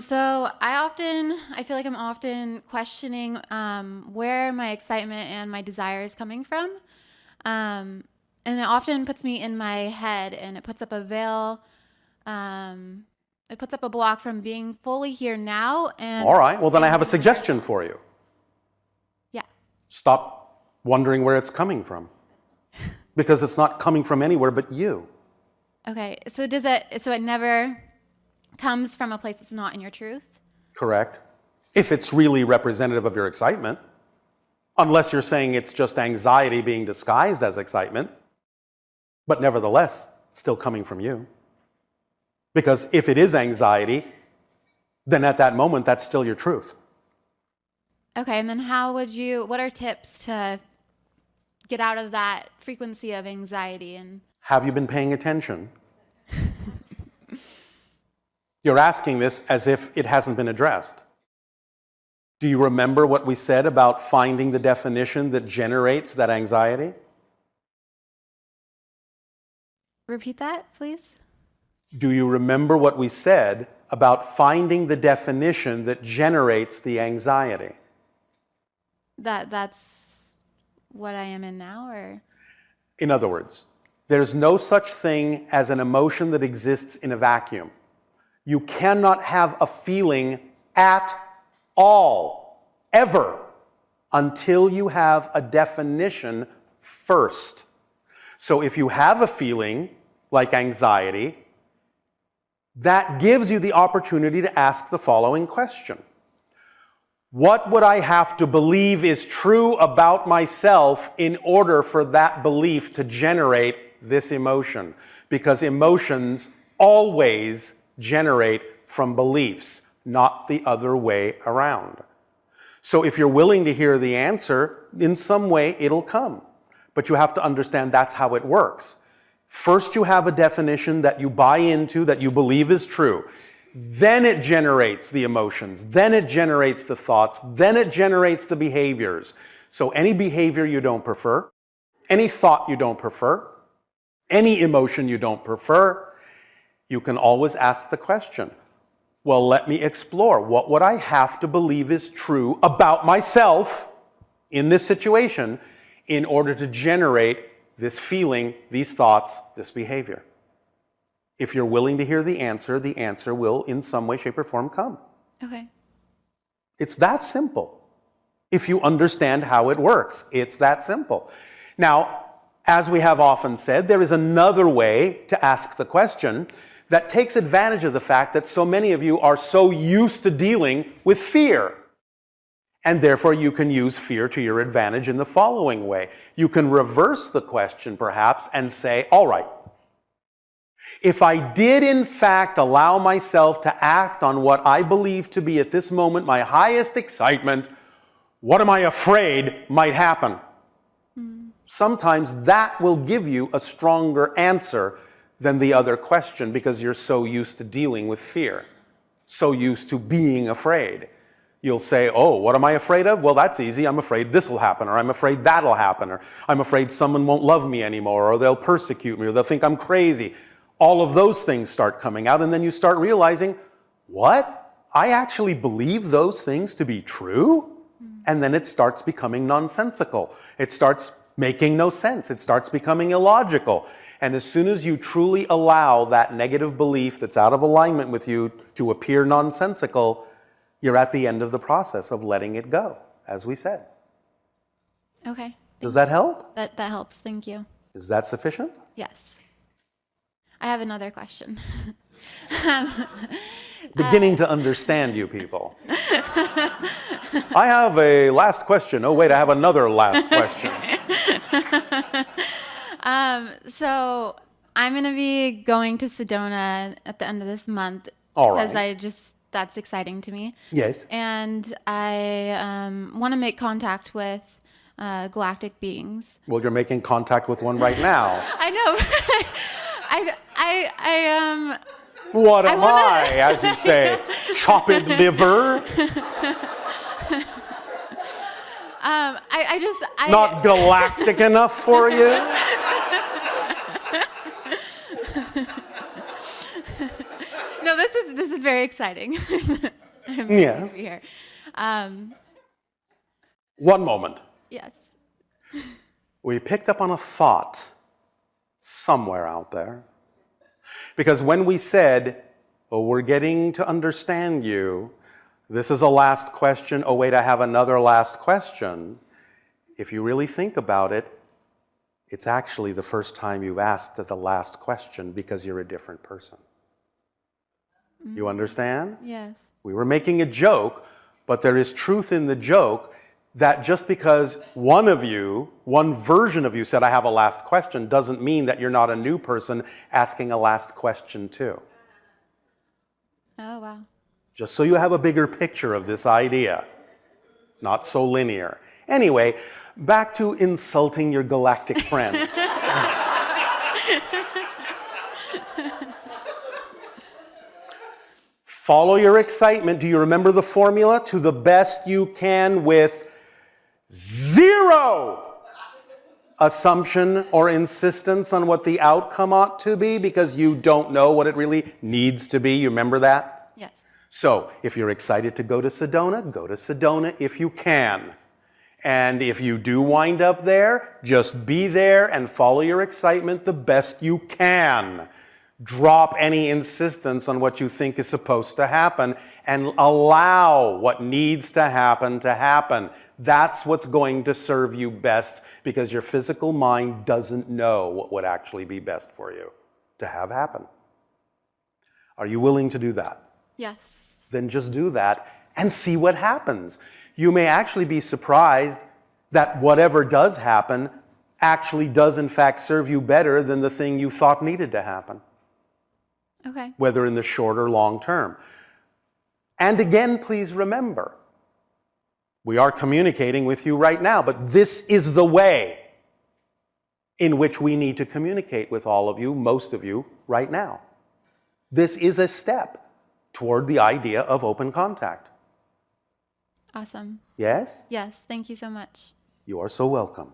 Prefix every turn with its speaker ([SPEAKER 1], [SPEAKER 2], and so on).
[SPEAKER 1] So I feel like I'm often questioning where my excitement and my desire is coming from. And it often puts me in my head and it puts up a veil. It puts up a block from being fully here now. And
[SPEAKER 2] All right, well then I have a suggestion for you.
[SPEAKER 1] Yeah.
[SPEAKER 2] Stop wondering where it's coming from. Because it's not coming from anywhere but you.
[SPEAKER 1] Okay. So it never comes from a place that's not in your truth?
[SPEAKER 2] Correct. If it's really representative of your excitement. Unless you're saying it's just anxiety being disguised as excitement. But nevertheless, still coming from you. Because if it is anxiety, then at that moment, that's still your truth.
[SPEAKER 1] Okay, and then what are tips to get out of that frequency of anxiety? And
[SPEAKER 2] have you been paying attention? You're asking this as if it hasn't been addressed. Do you remember what we said about finding the definition that generates that anxiety?
[SPEAKER 1] Repeat that, please.
[SPEAKER 2] Do you remember what we said about finding the definition that generates the anxiety?
[SPEAKER 1] That's what I am in now, or?
[SPEAKER 2] In other words, there's no such thing as an emotion that exists in a vacuum. You cannot have a feeling at all, ever, until you have a definition first. So if you have a feeling like anxiety, that gives you the opportunity to ask the following question. What would I have to believe is true about myself in order for that belief to generate this emotion? Because emotions always generate from beliefs, not the other way around. So if you're willing to hear the answer, in some way it'll come. But you have to understand that's how it works. First you have a definition that you buy into, that you believe is true. Then it generates the emotions. Then it generates the thoughts. Then it generates the behaviors. So any behavior you don't prefer, any thought you don't prefer, any emotion you don't prefer, you can always ask the question, well, let me explore. What would I have to believe is true about myself in this situation in order to generate this feeling, these thoughts, this behavior? If you're willing to hear the answer will in some way, shape, or form come.
[SPEAKER 1] Okay.
[SPEAKER 2] It's that simple. If you understand how it works, it's that simple. Now, as we have often said, there is another way to ask the question that takes advantage of the fact that so many of you are so used to dealing with fear. And therefore, you can use fear to your advantage in the following way. You can reverse the question, perhaps, and say, all right, if I did in fact allow myself to act on what I believe to be at this moment my highest excitement, what am I afraid might happen? Sometimes that will give you a stronger answer than the other question because you're so used to dealing with fear, so used to being afraid. You'll say, oh, what am I afraid of? Well, that's easy. I'm afraid this will happen, or I'm afraid that'll happen, or I'm afraid someone won't love me anymore, or they'll persecute me, or they'll think I'm crazy. All of those things start coming out, and then you start realizing, what? I actually believe those things to be true? And then it starts becoming nonsensical. It starts making no sense. It starts becoming illogical. And as soon as you truly allow that negative belief that's out of alignment with you to appear nonsensical, you're at the end of the process of letting it go, as we said.
[SPEAKER 1] Okay.
[SPEAKER 2] Does that help?
[SPEAKER 1] That helps. Thank you.
[SPEAKER 2] Is that sufficient?
[SPEAKER 1] Yes. I have another question.
[SPEAKER 2] Beginning to understand you people. I have a last question. Oh, wait, I have another last question.
[SPEAKER 1] So I'm going to be going to Sedona at the end of this month.
[SPEAKER 2] All right.
[SPEAKER 1] Because that's exciting to me.
[SPEAKER 2] Yes.
[SPEAKER 1] And I want to make contact with galactic beings.
[SPEAKER 2] Well, you're making contact with one right now.
[SPEAKER 1] I know.
[SPEAKER 2] What am I, as you say, chopped liver? Not galactic enough for you?
[SPEAKER 1] No, this is is very exciting. I'm
[SPEAKER 2] Yes.
[SPEAKER 1] to be here.
[SPEAKER 2] One moment.
[SPEAKER 1] Yes.
[SPEAKER 2] We picked up on a thought somewhere out there. Because when we said, oh, we're getting to understand you, this is a last question, oh wait, I have another last question. If you really think about it, it's actually the first time you've asked the last question because you're a different person. You understand?
[SPEAKER 1] Yes.
[SPEAKER 2] We were making a joke, but there is truth in the joke that just because one of you, one version of you said, I have a last question, doesn't mean that you're not a new person asking a last question too.
[SPEAKER 1] Oh, wow.
[SPEAKER 2] Just so you have a bigger picture of this idea. Not so linear. Anyway, back to insulting your galactic friends. Follow your excitement. Do you remember the formula? To the best you can with zero assumption or insistence on what the outcome ought to be because you don't know what it really needs to be. You remember that?
[SPEAKER 1] Yes.
[SPEAKER 2] So, if you're excited to go to Sedona if you can. And if you do wind up there, just be there and follow your excitement the best you can. Drop any insistence on what you think is supposed to happen and allow what needs to happen to happen. That's what's going to serve you best because your physical mind doesn't know what would actually be best for you to have happen. Are you willing to do that?
[SPEAKER 1] Yes.
[SPEAKER 2] Then just do that and see what happens. You may actually be surprised that whatever does happen actually does in fact serve you better than the thing you thought needed to happen.
[SPEAKER 1] Okay.
[SPEAKER 2] Whether in the short or long term. And again, please remember, we are communicating with you right now, but this is the way in which we need to communicate with all of you, most of you, right now. This is a step toward the idea of open contact.
[SPEAKER 1] Awesome.
[SPEAKER 2] Yes?
[SPEAKER 1] Yes. Thank you so much.
[SPEAKER 2] You are so welcome.